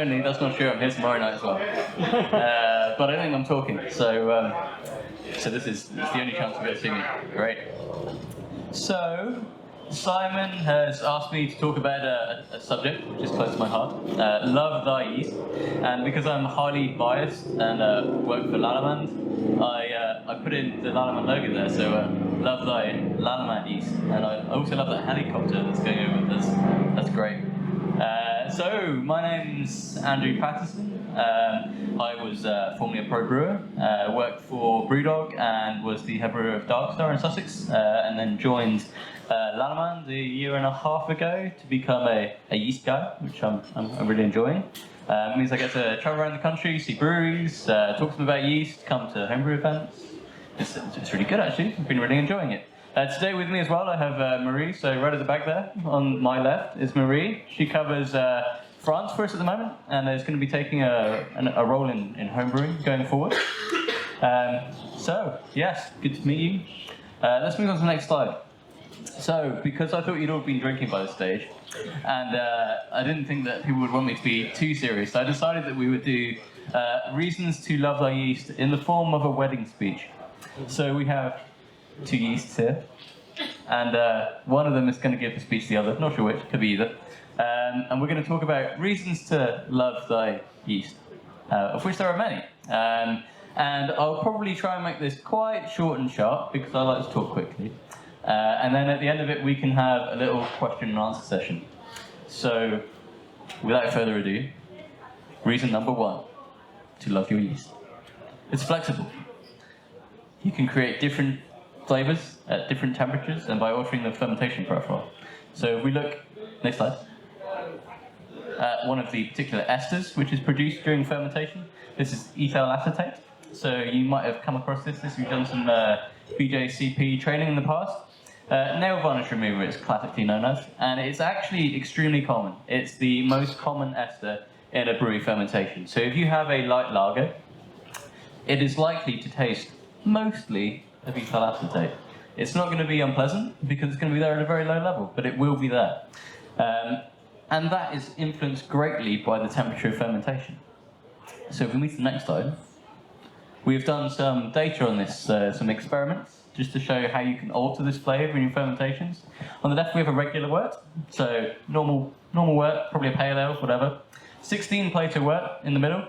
only, that's not true, I'm here tomorrow night as well. But I don't think I'm talking, so this is the only chance you'll get to see me. Great. So, Simon has asked me to talk about a subject which is close to my heart, love thy yeast. And because I'm highly biased and work for Lallemand, I put in the Lallemand logo there, so love thy Lallemand yeast. And I also love that helicopter that's going over. That's great. So, my name's Andrew Paterson. I was formerly a pro brewer, worked for Brewdog and was the head brewer of Darkstar in Sussex, and then joined Lallemand a year and a half ago to become a yeast guy, which I'm really enjoying. It means I get to travel around the country, see breweries, talk to them about yeast, come to homebrew events. It's really good actually, I've been really enjoying it. Today with me as well I have Marie, so right at the back there, on my left is Marie. She covers France for us at the moment, and is going to be taking a role in homebrewing going forward. So, yes, good to meet you. Let's move on to the next slide. So, because I thought you'd all been drinking by this stage, and I didn't think that people would want me to be too serious, so I decided that we would do reasons to love thy yeast in the form of a wedding speech. So we have two yeasts here, and one of them is going to give the speech to the other, not sure which, could be either. And we're going to talk about reasons to love thy yeast, of which there are many. And I'll probably try and make this quite short and sharp, because I like to talk quickly. And then at the end of it, we can have a little question and answer session. So, without further ado, reason number one to love your yeast. It's flexible. You can create different flavors at different temperatures and by altering the fermentation profile. So if we look, next slide, at one of the particular esters which is produced during fermentation, this is ethyl acetate. So you might have come across this if you've done some BJCP training in the past. Nail varnish remover it's classically known as, and it's actually extremely common. It's the most common ester in a brewery fermentation. So if you have a light lager, it is likely to taste mostly of ethyl acetate. It's not going to be unpleasant because it's going to be there at a very low level, but it will be there. And that is influenced greatly by the temperature of fermentation. So if we move to the next slide, we've done some data on this, some experiments, just to show how you can alter this flavour in your fermentations. On the left we have a regular wort, so normal wort, probably a pale ale, whatever. 16 Plato wort in the middle,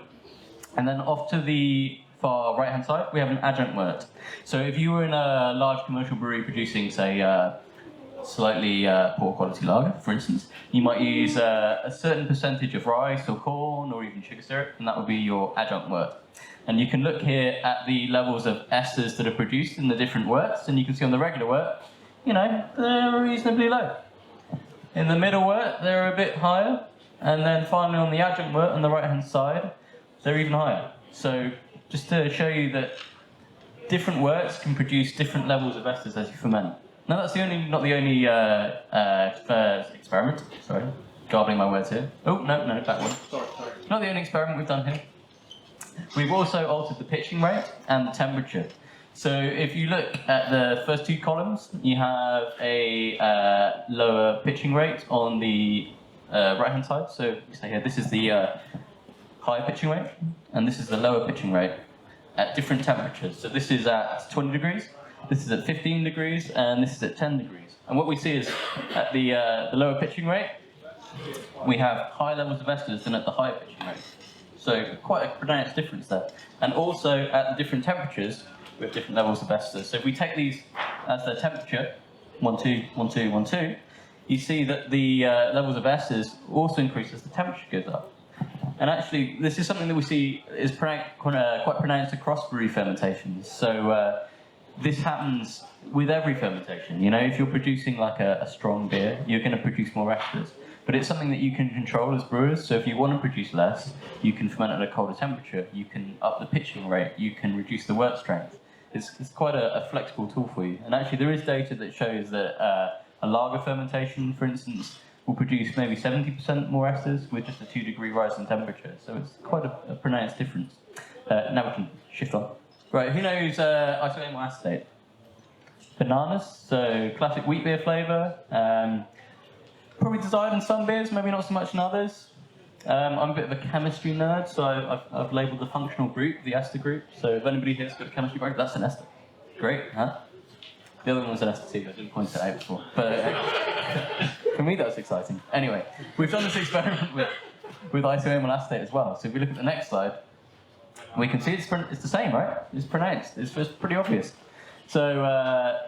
and then off to the far right-hand side, we have an adjunct wort. So if you were in a large commercial brewery producing, say, slightly poor quality lager, for instance, you might use a certain percentage of rice or corn or even sugar syrup, and that would be your adjunct wort. And you can look here at the levels of esters that are produced in the different worts, and you can see on the regular wort, they're reasonably low. In the middle wort, they're a bit higher, and then finally on the adjunct wort on the right-hand side, they're even higher. So just to show you that different worts can produce different levels of esters as you ferment. Now that's not the only experiment. Sorry, garbling my words here. Oh, no, that one. Sorry. Not the only experiment we've done here. We've also altered the pitching rate and the temperature. So if you look at the first two columns, you have a lower pitching rate on the right-hand side. So you say here, this is the higher pitching rate, and this is the lower pitching rate at different temperatures. So this is at 20 degrees, this is at 15 degrees, and this is at 10 degrees. And what we see is at the lower pitching rate, we have higher levels of esters than at the higher pitching rate. So quite a pronounced difference there. And also at the different temperatures, we have different levels of esters. So if we take these as their temperature, 1, 2, 1, 2, 1, 2, you see that the levels of esters also increase as the temperature goes up. And actually, this is something that we see is quite pronounced across brewery fermentations. So this happens with every fermentation. If you're producing like a strong beer, you're going to produce more esters. But it's something that you can control as brewers. So if you want to produce less, you can ferment at a colder temperature. You can up the pitching rate. You can reduce the wort strength. It's quite a flexible tool for you. And actually, there is data that shows that a lager fermentation, for instance, will produce maybe 70% more esters with just a 2-degree rise in temperature. So it's quite a pronounced difference. Now we can shift on. Right, who knows isoamyl acetate? Bananas, so classic wheat beer flavour. Probably desired in some beers, maybe not so much in others. I'm a bit of a chemistry nerd, so I've labelled the functional group the ester group. So if anybody here's got a chemistry background, that's an ester. Great, huh? The other one was an ester too, I didn't point it out before. But for me, that was exciting. Anyway, we've done this experiment with isoamyl acetate as well. So if we look at the next slide, we can see it's the same, right? It's pronounced. It's just pretty obvious. So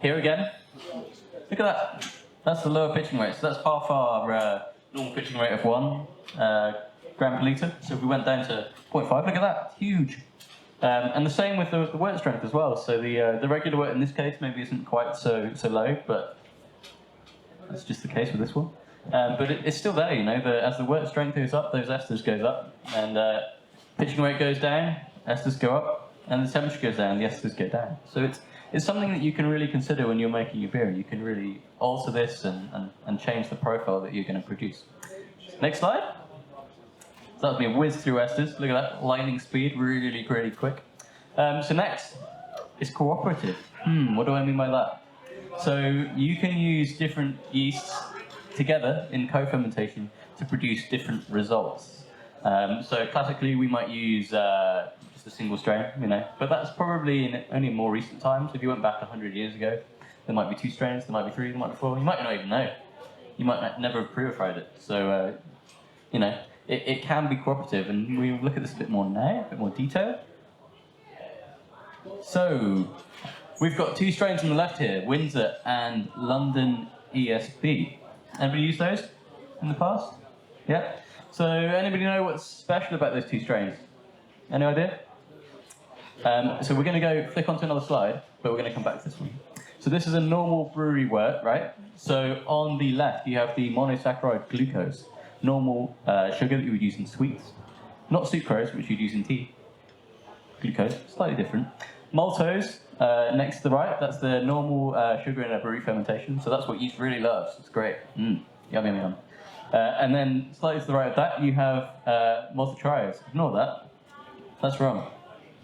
here again, look at that. That's the lower pitching rate. So that's half our normal pitching rate of 1 gram per litre. So if we went down to 0.5, look at that, huge. And the same with the wort strength as well. So the regular wort in this case maybe isn't quite so low, but that's just the case with this one. But it's still there, you know. As the wort strength goes up, those esters goes up, and pitching rate goes down, esters go up, and the temperature goes down, the esters go down. So it's something that you can really consider when you're making your beer. You can really alter this and change the profile that you're going to produce. Next slide. So that would be a whiz through esters. Look at that, lightning speed, really, really quick. So next is cooperative. What do I mean by that? So you can use different yeasts together in co-fermentation to produce different results. So classically we might use just a single strain, you know, but that's probably only in more recent times. If you went back 100 years ago, there might be 2 strains, there might be 3, there might be 4. You might not even know. You might never have purified it. So, you know, it can be cooperative, and we will look at this a bit more now, a bit more detail. So, we've got 2 strains on the left here, Windsor and London ESB. Anybody used those in the past? Yeah? So, anybody know what's special about those 2 strains? Any idea? So we're going to go flick onto another slide, but we're going to come back to this one. So this is a normal brewery wort, right? So on the left, you have the monosaccharide glucose, normal sugar that you would use in sweets. Not sucrose, which you'd use in tea. Glucose, slightly different. Maltose, next to the right, that's the normal sugar in a brewery fermentation. So that's what yeast really loves. It's great. Yum, yum, yum. And then slightly to the right of that, you have maltotriose. Ignore that. That's wrong.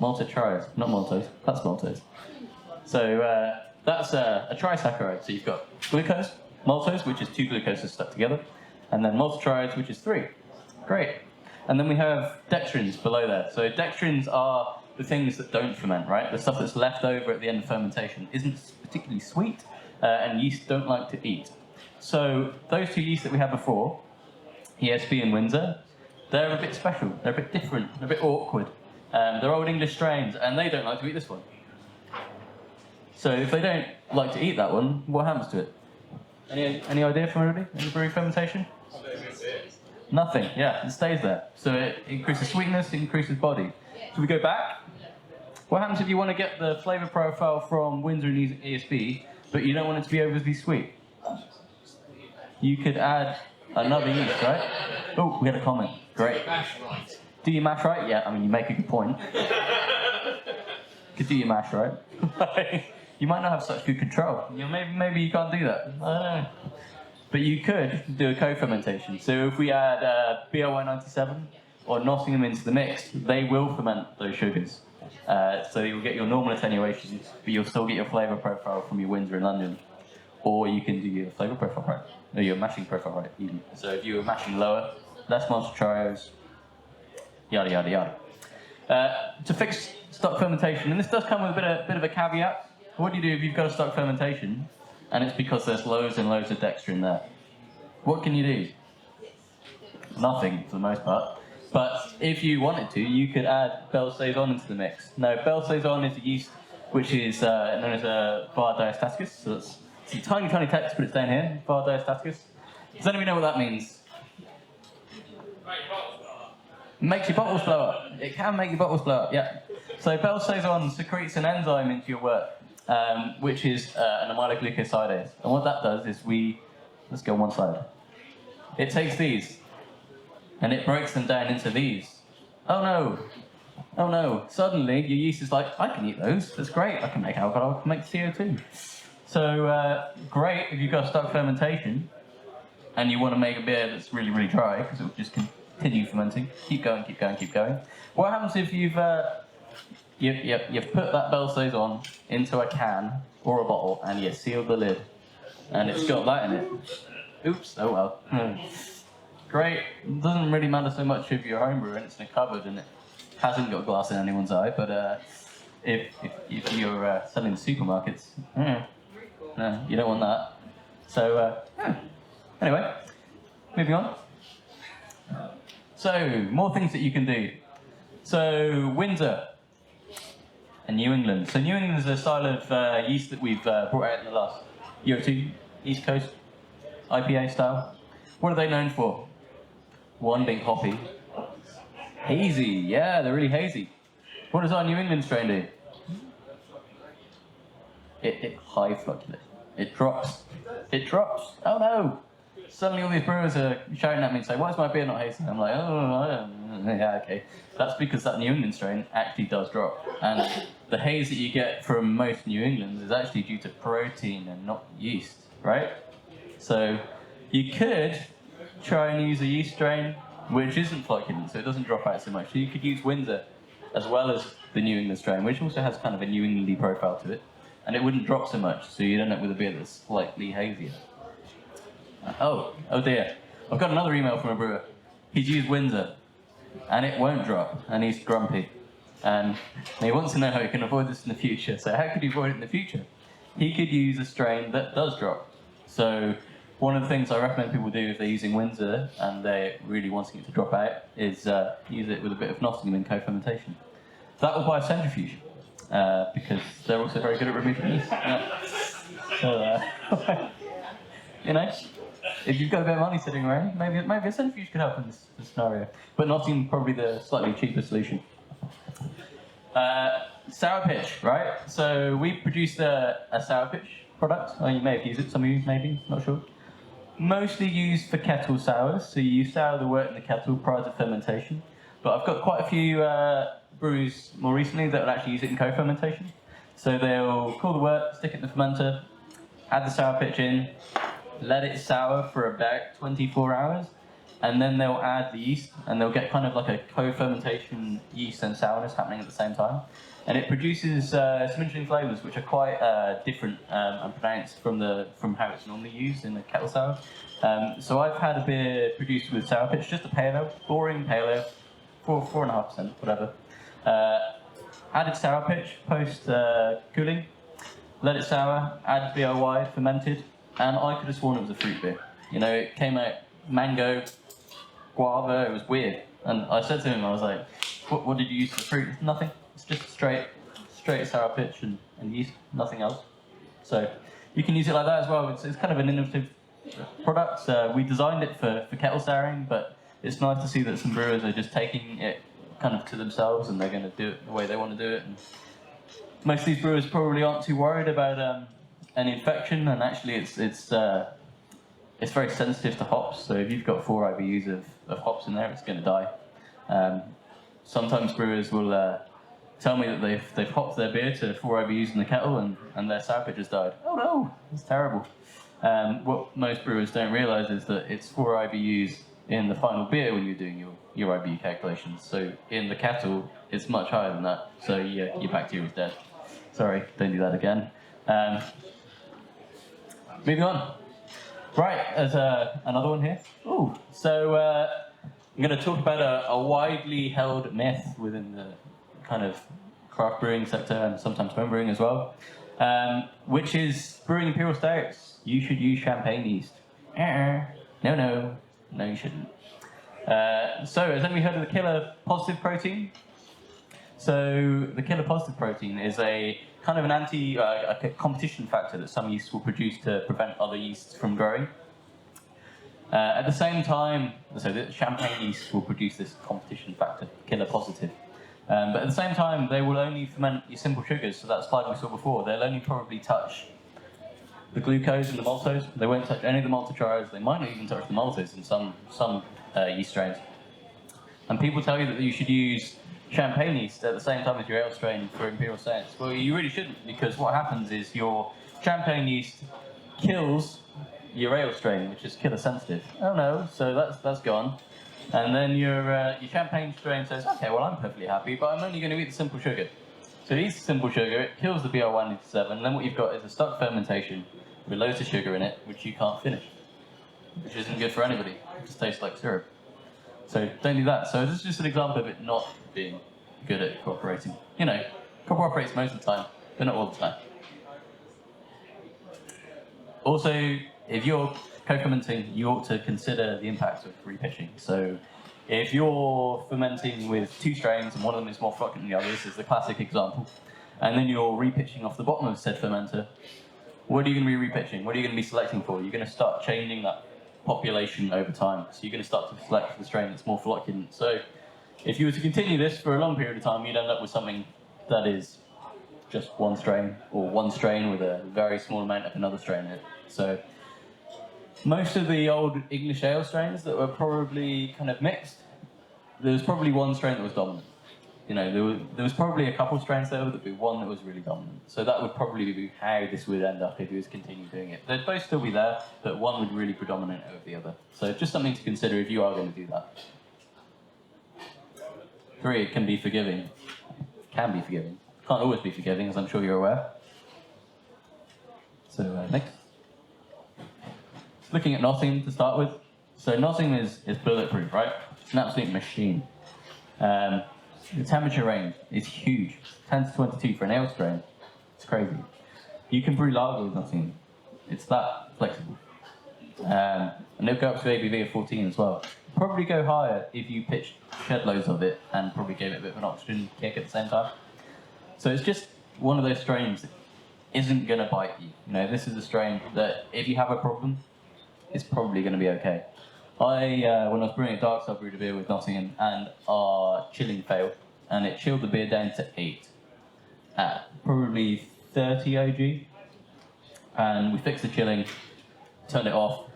Maltotriose, not maltose. That's maltose. So that's a trisaccharide. So you've got glucose, maltose, which is 2 glucoses stuck together, and then maltotriose, which is 3. Great. And then we have dextrins below there. So dextrins are the things that don't ferment, right? The stuff that's left over at the end of fermentation isn't particularly sweet, and yeast don't like to eat. So those 2 yeasts that we had before, ESB and Windsor, they're a bit special. They're a bit different. They're a bit awkward. They're old English strains, and they don't like to eat this one. So if they don't like to eat that one, what happens to it? Any idea from everybody? Any brewery fermentation? Nothing. Yeah, it stays there. So it increases sweetness, it increases body. So we go back. What happens if you want to get the flavour profile from Windsor and ESB, but you don't want it to be overly sweet? You could add another yeast, right? Oh, we had a comment. Great. Do you mash right? Yeah, I mean, you make a good point. Could do your mash right. You might not have such good control. You know, maybe you can't do that. I don't know. But you could do a co-fermentation. So if we add BRY97 or Nottingham into the mix, they will ferment those sugars. So you'll get your normal attenuation, but you'll still get your flavour profile from your Windsor and London. Or you can do your flavour profile right, or your mashing profile right, even. So if you were mashing lower, less maltotriose, yada, yada, yada. To fix stock fermentation, and this does come with a bit of a caveat. What do you do if you've got a stock fermentation, and it's because there's loads and loads of dextrin there? What can you do? Nothing, for the most part. But if you wanted to, you could add Bell Saison into the mix. Now, Bell Saison is a yeast which is known as a var diastaticus. So it's a tiny, tiny text, but it's down here, var diastaticus. Does anybody know what that means? Makes your bottles blow up. It can make your bottles blow up, yeah. So Bell Saison secretes an enzyme into your wort, which is an amyloglucosidase. And what that does is let's go one side. It takes these, and it breaks them down into these. Oh no, oh no. Suddenly your yeast is like, I can eat those, that's great. I can make alcohol, I can make CO2. So great if you've got stock fermentation, and you want to make a beer that's really, really dry, because it will just continue fermenting. Keep going, keep going, keep going. What happens if you've put that Bell Saison into a can or a bottle and you sealed the lid, and it's got that in it? Oops, oh well. great. It doesn't really matter so much if you're a home brewer and it's in a cupboard and it hasn't got glass in anyone's eye, but if you're selling in supermarkets, no, you don't want that. So, anyway, moving on. So, more things that you can do. So, Windsor and New England. So, New England is a style of yeast that we've brought out in the last year or two. East Coast, IPA style. What are they known for? One being hoppy. Hazy, yeah, they're really hazy. What does our New England strain do? It high fluctuates. It drops. It drops. Oh no! Suddenly all these brewers are shouting at me and saying, why is my beer not hazy? I'm like, oh, yeah, okay. That's because that New England strain actually does drop. And the haze that you get from most New Englands is actually due to protein and not yeast, right? So you could try and use a yeast strain which isn't flocculent, so it doesn't drop out so much. So you could use Windsor as well as the New England strain, which also has kind of a New Englandy profile to it. And it wouldn't drop so much, so you'd end up with a beer that's slightly hazier. Oh dear. I've got another email from a brewer. He's used Windsor, and it won't drop, and he's grumpy. And he wants to know how he can avoid this in the future. So how could he avoid it in the future? He could use a strain that does drop. So one of the things I recommend people do if they're using Windsor and they're really wanting it to drop out is use it with a bit of Nottingham in co-fermentation. That will buy a centrifuge, because they're also very good at removing yeast. So, you know, if you've got a bit of money sitting around, maybe a centrifuge could help in this scenario. But Nottingham probably the slightly cheaper solution. Sour pitch, right? So we produced a sour pitch product. You may have used it, some of you maybe, not sure. Mostly used for kettle sours, so you sour the wort in the kettle prior to fermentation. But I've got quite a few brews more recently that will actually use it in co-fermentation. So they'll cool the wort, stick it in the fermenter, add the sour pitch in, let it sour for about 24 hours, and then they'll add the yeast, and they'll get kind of like a co-fermentation yeast and sourness happening at the same time. And it produces some interesting flavours which are quite different and pronounced from how it's normally used in a kettle sour. So I've had a beer produced with sour pitch, just a pale ale, boring pale ale, 4.5%, whatever. Added sour pitch post cooling, let it sour, add BOY, fermented, and I could have sworn it was a fruit beer. You know, it came out mango, guava, it was weird. And I said to him, I was like, what did you use for fruit? Nothing. It's just straight sour pitch and yeast, nothing else. So you can use it like that as well. It's kind of an innovative product. We designed it for kettle souring, but it's nice to see that some brewers are just taking it kind of to themselves and they're going to do it the way they want to do it. And most of these brewers probably aren't too worried about an infection, and actually it's very sensitive to hops. So if you've got 4 IBUs of hops in there, it's going to die. Sometimes brewers will tell me that they've hopped their beer to 4 IBUs in the kettle and their sour pitch has died. Oh no, it's terrible. What most brewers don't realise is that it's 4 IBUs in the final beer when you're doing your IBU calculations. So in the kettle, it's much higher than that. So your bacteria is dead. Sorry, don't do that again. Moving on. Right, there's another one here. Ooh, so I'm going to talk about a widely held myth within the kind of craft brewing sector and sometimes home brewing as well, which is brewing imperial stouts. You should use champagne yeast. No, you shouldn't. So, has anybody heard of the killer positive protein? So, the killer positive protein is a kind of an a competition factor that some yeasts will produce to prevent other yeasts from growing. At the same time, so the champagne yeast will produce this competition factor, killer positive. But at the same time, they will only ferment your simple sugars. So that slide we saw before, they'll only probably touch the glucose and the maltose. They won't touch any of the maltotriose. They might not even touch the maltose in some yeast strains. And people tell you that you should use champagne yeast at the same time as your ale strain for imperial stouts. Well, you really shouldn't, because what happens is your champagne yeast kills your ale strain, which is killer sensitive. Oh no, so that's gone. And then your champagne strain says, okay, well I'm perfectly happy, but I'm only going to eat the simple sugar. So it eats the simple sugar, it kills the BR187, and then what you've got is a stuck fermentation with loads of sugar in it, which you can't finish. which isn't good for anybody. It just tastes like syrup. So don't do that. So this is just an example of it not being good at cooperating. You know, cooperates most of the time, but not all the time. Also, if you're co-fermenting, you ought to consider the impact of repitching. So if you're fermenting with 2 strains and one of them is more flockant than the other, this is the classic example, and then you're repitching off the bottom of said fermenter, what are you going to be repitching? What are you going to be selecting for? You're going to start changing that population over time. So you're going to start to select the strain that's more flocculent. So if you were to continue this for a long period of time, you'd end up with something that is just one strain, or one strain with a very small amount of another strain in it. So most of the old English ale strains that were probably kind of mixed, there was probably one strain that was dominant. You know, there was probably a couple strains there, but there'd be one that was really dominant. So that would probably be how this would end up if you was continue doing it. They'd both still be there, but one would really predominate over the other. So just something to consider if you are going to do that. 3, it can be forgiving. Can be forgiving. Can't always be forgiving, as I'm sure you're aware. So next. Looking at Nottingham to start with. So Nottingham is bulletproof, right? It's an absolute machine. The temperature range is huge. 10 to 22 for an ale strain. It's crazy. You can brew lager with Nottingham. It's that flexible. And it'll go up to ABV of 14 as well. Probably go higher if you shed loads of it and probably gave it a bit of an oxygen kick at the same time. So it's just one of those strains that isn't going to bite you. You know, this is a strain that if you have a problem, it's probably going to be okay. When I was brewing at Dark, I brewed a beer with Nottingham, and our chilling failed, and it chilled the beer down to 8 at probably 30 OG. And we fixed the chilling, turned it off,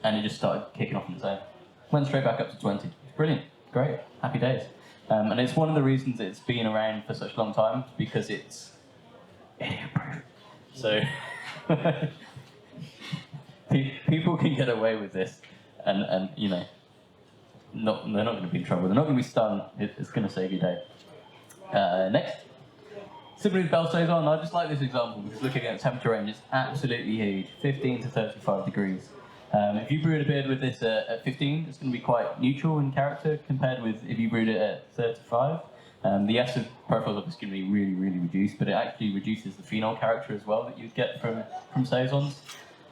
and it just started kicking off on its own. Went straight back up to 20. Brilliant, great, happy days. And it's one of the reasons it's been around for such a long time, because it's idiot-proof. So people can get away with this, and you know, they're not going to be in trouble. They're not going to be stung. It's going to save your day. Next. Simply with Bell Saison, I just like this example because looking at the temperature range, it's absolutely huge, 15 to 35 degrees. If you brewed a beer with this at 15, it's going to be quite neutral in character compared with if you brewed it at 35. The acid profile is obviously going to be really, really reduced, but it actually reduces the phenol character as well that you'd get from Saisons.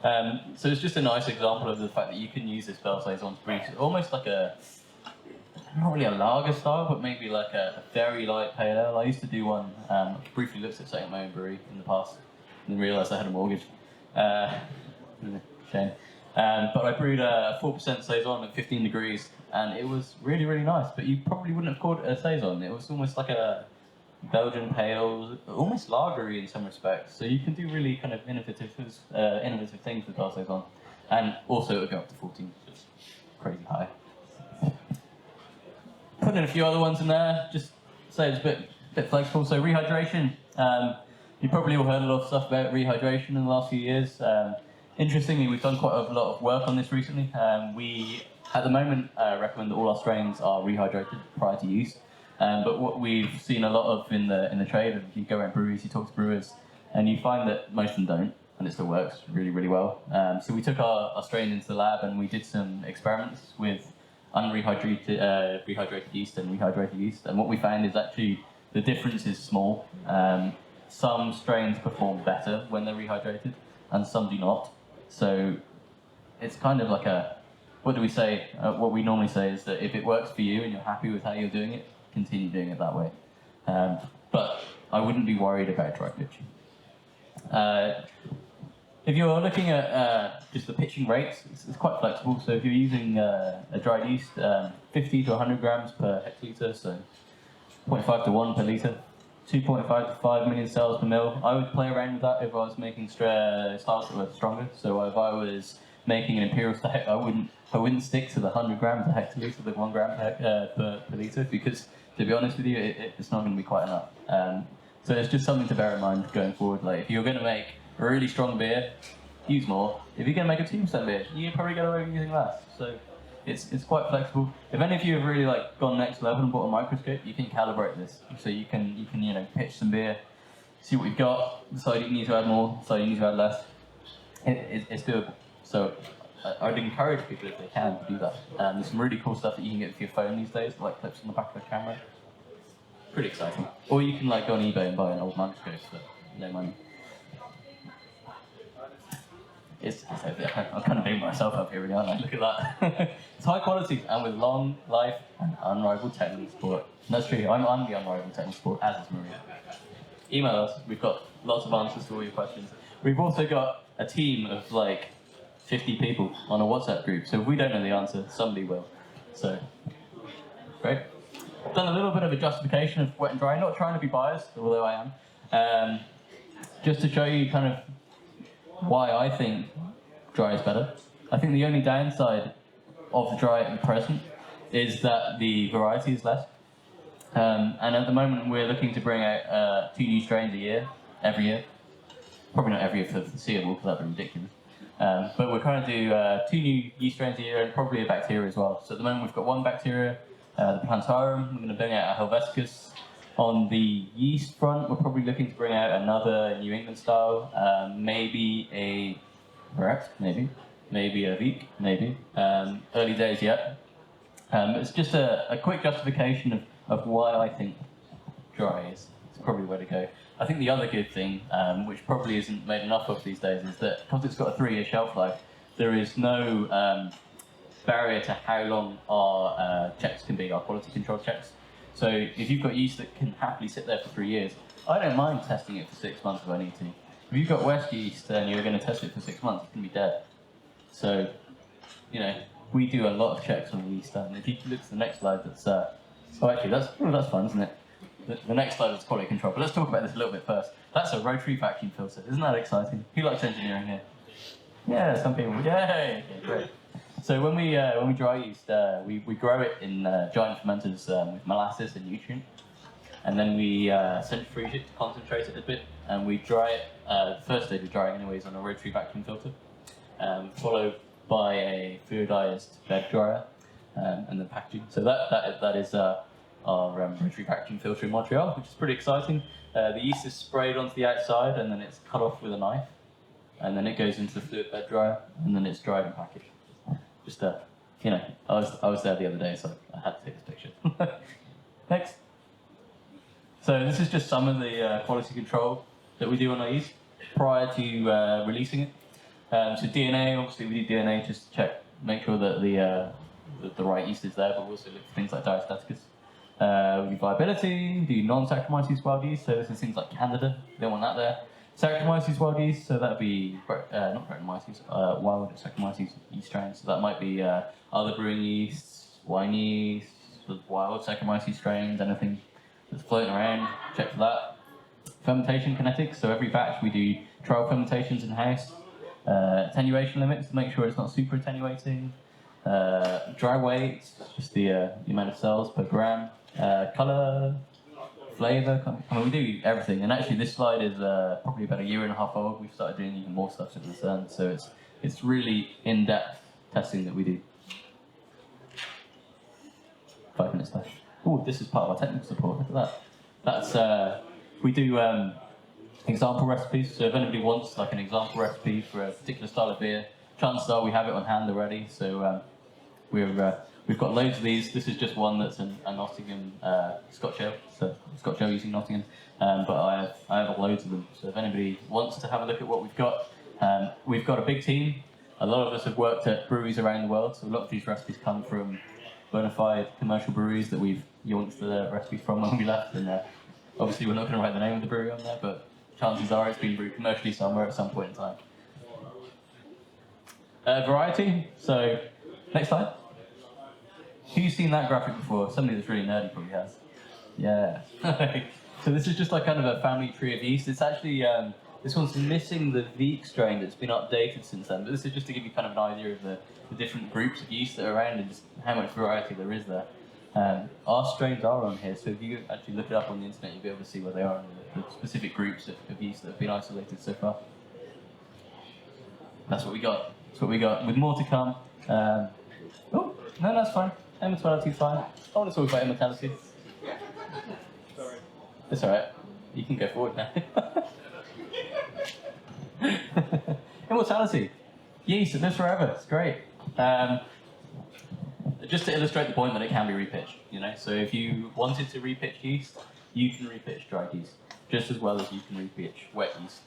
So it's just a nice example of the fact that you can use this Bell Saison to brew almost like not really a lager style, but maybe like a very light pale ale. I used to do one, briefly looked at setting my own brewery in the past, and then realised I had a mortgage. Shame. But I brewed a 4% Saison at 15 degrees, and it was really, really nice. But you probably wouldn't have called it a Saison. It was almost like a Belgian pale, almost lagery in some respects. So you can do really kind of innovative things with our Saison. And also it would go up to 14, which is crazy high. Put in a few other ones in there, just say it's a bit flexible. So rehydration, you probably all heard a lot of stuff about rehydration in the last few years. Interestingly, we've done quite a lot of work on this recently. We, at the moment, recommend that all our strains are rehydrated prior to use. But what we've seen a lot of in the trade, and you go around breweries, you talk to brewers, and you find that most of them don't, and it still works really, really well. So we took our strain into the lab and we did some experiments with rehydrated yeast and rehydrated yeast, and what we found is actually the difference is small. Some strains perform better when they're rehydrated, and some do not. So it's kind of like what do we say? What we normally say is that if it works for you and you're happy with how you're doing it, continue doing it that way. But I wouldn't be worried about dry pitching. If you're looking at just the pitching rates, it's quite flexible. So if you're using a dried yeast, 50 to 100 grams per hectolitre, so 0.5 to 1 per litre, 2.5 to 5 million cells per mil. I would play around with that if I was making styles that were stronger. So if I was making an imperial stout, I wouldn't stick to the 100 grams per hectolitre, the 1 gram per litre, because to be honest with you, it's not going to be quite enough. So it's just something to bear in mind going forward. Like if you're going to make a really strong beer, use more. If you're going to make a 2% beer, you probably get away with using less. So it's quite flexible. If any of you have really gone next level and bought a microscope, you can calibrate this. So you can pitch some beer, see what you've got, decide you need to add more, decide you need to add less. It's doable. So I'd encourage people if they can to do that. There's some really cool stuff that you can get with your phone these days, like clips on the back of the camera. Pretty exciting. Or you can like go on eBay and buy an old microscope for no money. It's over there. I'm kind of beating myself up here, really, aren't I? Look at that. It's high quality and with long life and unrivaled technical support. And that's true. I'm the unrivaled technical support, as is Maria. Email us. We've got lots of answers to all your questions. We've also got a team of like 50 people on a WhatsApp group. So if we don't know the answer, somebody will. So, great. I've done a little bit of a justification of wet and dry. Not trying to be biased, although I am. Just to show you kind of why I think dry is better. I think the only downside of the dry at present is that the variety is less. And at the moment we're looking to bring out 2 new strains every year. Probably not every year for the foreseeable, because that'd be ridiculous. But we're trying to do 2 new yeast strains a year and probably a bacteria as well. So at the moment we've got 1 bacteria, the Plantarum. We're going to bring out a Helveticus. On the yeast front, we're probably looking to bring out another New England style, maybe a Rex, maybe a Vic, maybe. Early days yet. It's just a quick justification of why I think dry is probably where to go. I think the other good thing, which probably isn't made enough of these days, is that because it's got a 3-year shelf life, there is no barrier to how long our checks can be, our quality control checks. So if you've got yeast that can happily sit there for 3 years, I don't mind testing it for 6 months if I need to. If you've got West yeast and you're going to test it for 6 months, it's going to be dead. So, you know, we do a lot of checks on yeast. And if you look at the next slide, that's actually that's fun, isn't it? The next slide is quality control. But let's talk about this a little bit first. That's a rotary vacuum filter. Isn't that exciting? Who likes engineering here? Yeah, some people. Yay! Okay, great. So when we dry yeast, we grow it in giant fermenters with molasses and nutrient, and then we centrifuge it to concentrate it a bit, and we dry it. The first stage of drying, anyways, on a rotary vacuum filter, followed by a fluidized bed dryer, and then packaging. So that is our rotary vacuum filter in Montreal, which is pretty exciting. The yeast is sprayed onto the outside, and then it's cut off with a knife, and then it goes into the fluid bed dryer, and then it's dried and packaged. Just you know, I was there the other day, so I had to take this picture. Next. So this is just some of the quality control that we do on our yeast prior to releasing it. So DNA, obviously we do DNA just to check, make sure that the right yeast is there, but we also look for things like diastaticus. We do viability, do non-Saccharomyces wild yeast, so this is things like Candida, we don't want that there. Saccharomyces wild yeast, so that would be, not Brettanomyces, wild Saccharomyces yeast strains. So that might be other brewing yeasts, wine yeast, wild Saccharomyces strains, anything that's floating around, check for that. Fermentation kinetics, so every batch we do trial fermentations in-house. Attenuation limits to make sure it's not super attenuating. Dry weight, just the amount of cells per gram. Colour, flavour, I mean, we do everything. And actually this slide is probably about 1.5 years old. We've started doing even more stuff since then, so it's really in-depth testing that we do. 5 minutes left. Oh, this is part of our technical support, look at that. That's, we do example recipes, so if anybody wants like an example recipe for a particular style of beer, chances are we have it on hand already, so we've got loads of these. This is just one that's a Nottingham Scotch ale, so Scotch ale using Nottingham, but I have loads of them, so if anybody wants to have a look at what we've got a big team. A lot of us have worked at breweries around the world, so a lot of these recipes come from bona fide commercial breweries that we've launched the recipes from when we left, and obviously we're not going to write the name of the brewery on there, but chances are it's been brewed commercially somewhere at some point in time. Variety, so next slide. Who's seen that graphic before? Somebody that's really nerdy probably has. Yeah. So this is just like kind of a family tree of yeast. It's actually, this one's missing the Vic strain that's been updated since then, but this is just to give you kind of an idea of the different groups of yeast that are around and just how much variety there is there. Our strains are on here, so if you actually look it up on the internet, you'll be able to see where they are in the specific groups of yeast that have been isolated so far. That's what we got. That's what we got, with more to come. Oh, no, that's fine. Immortality is fine. I want to talk about immortality. Sorry. That's alright. You can go forward now. Immortality. Yeast, it lives forever. It's great. Just to illustrate the point that it can be repitched, you know. So if you wanted to repitch yeast, you can repitch dried yeast just as well as you can repitch wet yeast,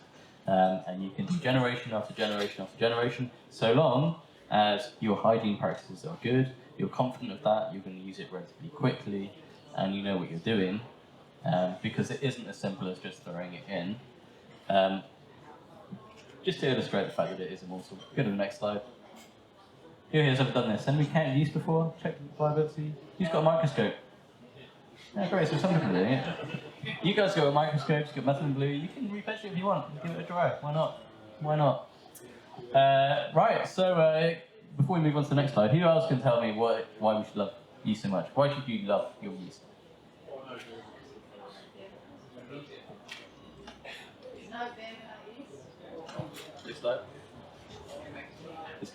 and you can do generation after generation after generation, so long as your hygiene practices are good, you're confident of that, you're going to use it relatively quickly, and you know what you're doing, because it isn't as simple as just throwing it in. Just to illustrate the fact that it is immortal. Go to the next slide. Who here has ever done this? Anybody counted yeast before? Check the viability. Who's got a microscope? Yeah, great, so some people are doing it. You guys got microscopes, got methylene blue, you can repitch it if you want. Give it a try. Why not? Why not? Right, so before we move on to the next slide, who else can tell me why we should love yeast so much? Why should you love your yeast? This slide?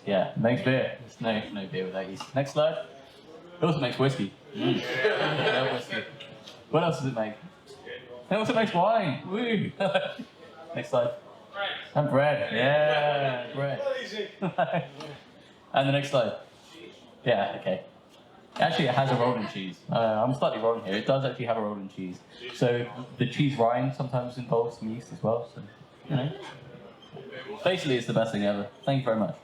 Yeah, makes beer. There's no beer without yeast. Next slide. It also makes whiskey. Yeah, whiskey. What else does it make? It also makes wine. Woo! Next slide. And bread. Yeah, bread. And the next slide. Yeah, okay. Actually, it has a roll in cheese. I'm slightly wrong here. It does actually have a roll in cheese. So the cheese rind sometimes involves some yeast as well. So, you know. Basically, it's the best thing ever. Thank you very much.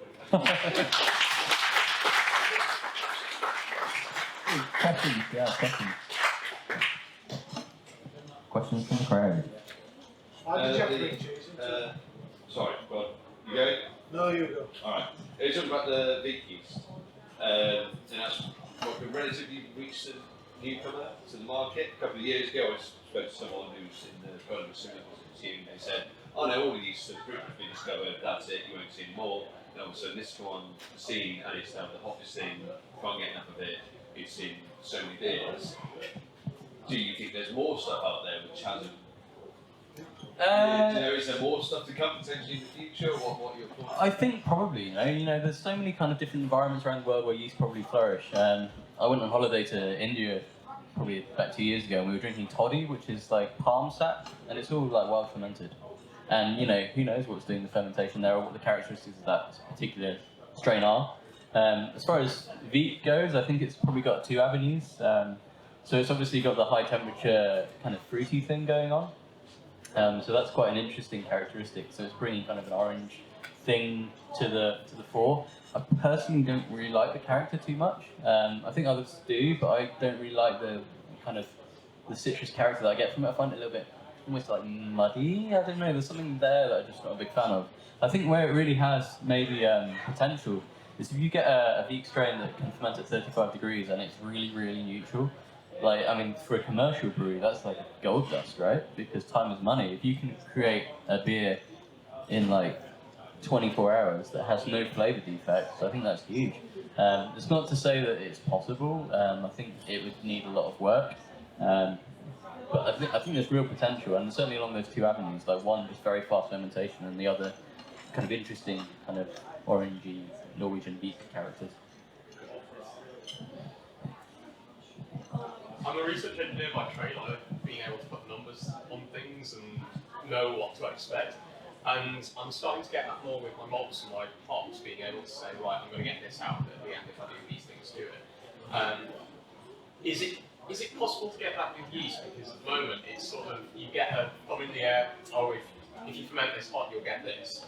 Questions? Yeah, questions. Questions from the crowd. Sorry, go on. You go? No, you go. Alright. You're talking about the Vic yeast. And that's like a relatively recent newcomer to the market. A couple of years ago, I spoke to someone who's in the pharmaceutical team, and they said, oh no, all the yeast have been discovered, that's it, you won't see any more. And all of a sudden, this has come on the scene, and it's now the hottest thing, can't get enough of it, it's in so many beers. Do you think there's more stuff out there which hasn't? Is there more stuff to come potentially in the future? What are your thoughts? I think probably, you know, there's so many kind of different environments around the world where yeast probably flourish. I went on holiday to India probably about 2 years ago, and we were drinking toddy, which is like palm sap, and it's all like well fermented. And you know, who knows what's doing the fermentation there or what the characteristics of that particular strain are. As far as wheat goes, I think it's probably got two avenues. So it's obviously got the high temperature kind of fruity thing going on. So that's quite an interesting characteristic. So it's bringing kind of an orange thing to the fore. I personally don't really like the character too much. I think others do, but I don't really like the kind of the citrus character that I get from it. I find it a little bit almost like muddy. I don't know. There's something there that I'm just not a big fan of. I think where it really has maybe potential is if you get a wheat strain that can ferment at 35 degrees and it's really, really neutral. Like, I mean, for a commercial brewery, that's like gold dust, right? Because time is money. If you can create a beer in like 24 hours that has no flavour defects, I think that's huge. It's not to say that it's possible. I think it would need a lot of work. But I think there's real potential, and certainly along those two avenues, like one just very fast fermentation and the other kind of interesting kind of orangey Norwegian wheat characters. I'm a research engineer by trade. I like being able to put numbers on things and know what to expect. And I'm starting to get that more with my malts and my hops, being able to say, right, I'm going to get this out at the end if I do these things to it. Is it possible to get that with yeast? Because at the moment, it's sort of, you get a thumb in the air, oh, if you ferment this hot, you'll get this.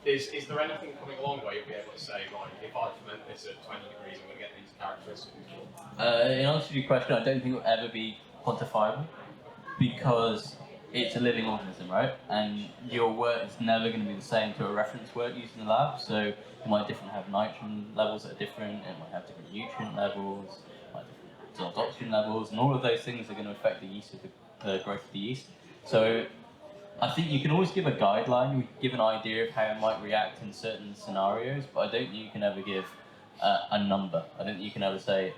Is there anything coming along where you'll be able to say, right, if I ferment this at 20 degrees, I'm going to get these characteristics? In answer to your question, I don't think it will ever be quantifiable because it's a living organism, right? And your work is never going to be the same to a reference work used in the lab. So it might have nitrogen levels that are different, it might have different nutrient levels, it might have different oxygen levels, and all of those things are going to affect the yeast of the growth of the yeast. So I think you can always give a guideline, you can give an idea of how it might react in certain scenarios, but I don't think you can ever give a number. I don't think you can ever say,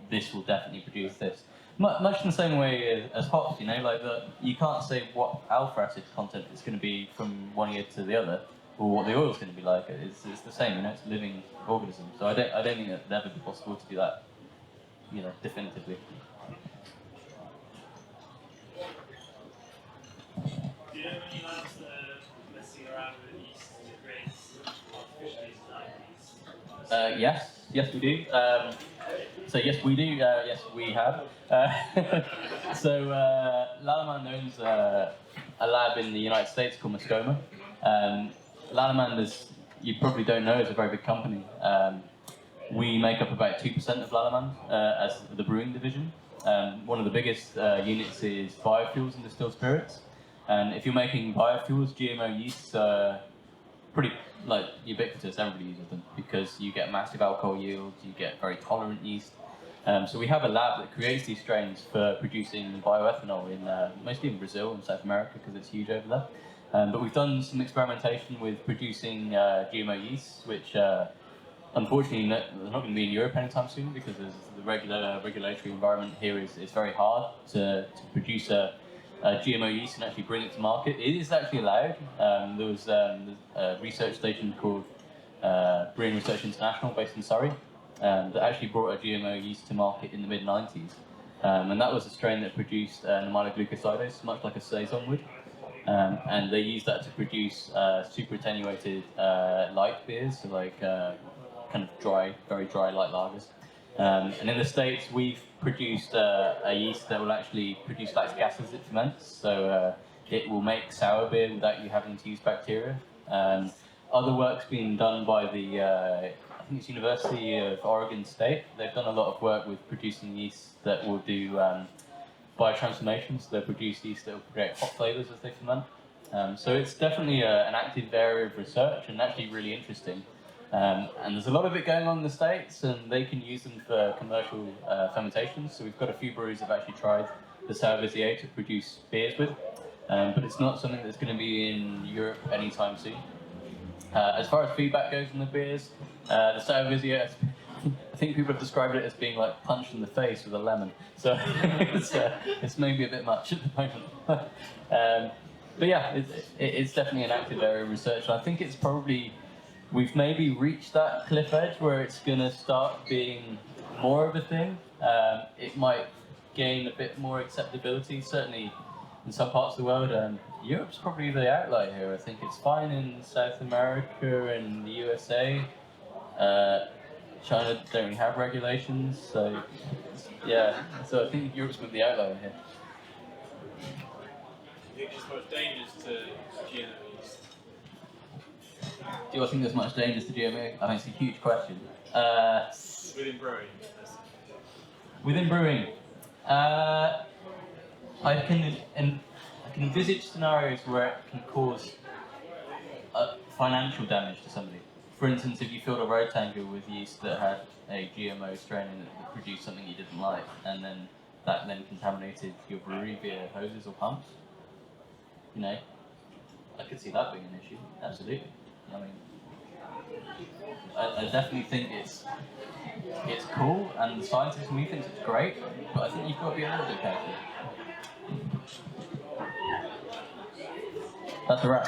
this will definitely produce this. Much in the same way as hops, you know, like you can't say what alpha acid content is going to be from one year to the other, or what the oil is going to be like. It's the same, you know, it's a living organism. So I don't think it'd ever be possible to do that, you know, definitively. Do you know any labs that are messing around with yeast to create artificial yeast like Yes, we do. So yes, we do. Yes, we have. Lallemand owns a lab in the United States called Moscoma. Lallemand is, you probably don't know, is a very big company. We make up about 2% of Lallemand as the brewing division. One of the biggest units is biofuels and distilled spirits. And if you're making biofuels, GMO yeasts are pretty ubiquitous. Everybody uses them because you get massive alcohol yields, you get very tolerant yeast. So we have a lab that creates these strains for producing bioethanol mostly in Brazil and South America because it's huge over there. But we've done some experimentation with producing GMO yeasts, which unfortunately they're not going to be in Europe anytime soon because the regulatory environment here is very hard to produce a GMO yeast and actually bring it to market. It is actually allowed. There was a research station called Brewing Research International based in Surrey that actually brought a GMO yeast to market in the mid-90s. And that was a strain that produced an amyloglucosidase, much like a saison would. And they used that to produce super attenuated light beers, so like kind of dry, very dry light lagers. And in the States, we've produced a yeast that will actually produce lactic acid as it ferments, so it will make sour beer without you having to use bacteria. Other work's been done by I think it's University of Oregon State. They've done a lot of work with producing yeast that will do biotransformation, so they'll produce yeast that will create hot flavours as they ferment. So it's definitely an active area of research and actually really interesting. And there's a lot of it going on in the States, and they can use them for commercial fermentations. So we've got a few breweries that have actually tried the sour Vizier to produce beers with, but it's not something that's going to be in Europe anytime soon. As far as feedback goes on the beers, the sour Vizier, I think people have described it as being like punched in the face with a lemon. So it's maybe a bit much at the moment. But yeah, it's definitely an active area of research. And I think it's probably, we've maybe reached that cliff edge where it's going to start being more of a thing. It might gain a bit more acceptability, certainly in some parts of the world. Europe's probably the outlier here. I think it's fine in South America and the USA. China don't really have regulations, so yeah. So I think Europe's going to be the outlier here. Do you think there's much dangers to GMO yeast? Do I think there's much dangers to GMO? I think it's a huge question. Within brewing? Within brewing, I can envisage scenarios where it can cause financial damage to somebody. For instance, if you filled a road tanker with yeast that had a GMO strain in it that produced something you didn't like, and then that contaminated your brewery via hoses or pumps, you know, I could see that being an issue. Absolutely. I mean, I definitely think it's cool, and the scientists and me think it's great, but I think you've got to be a little bit careful. That's a wrap.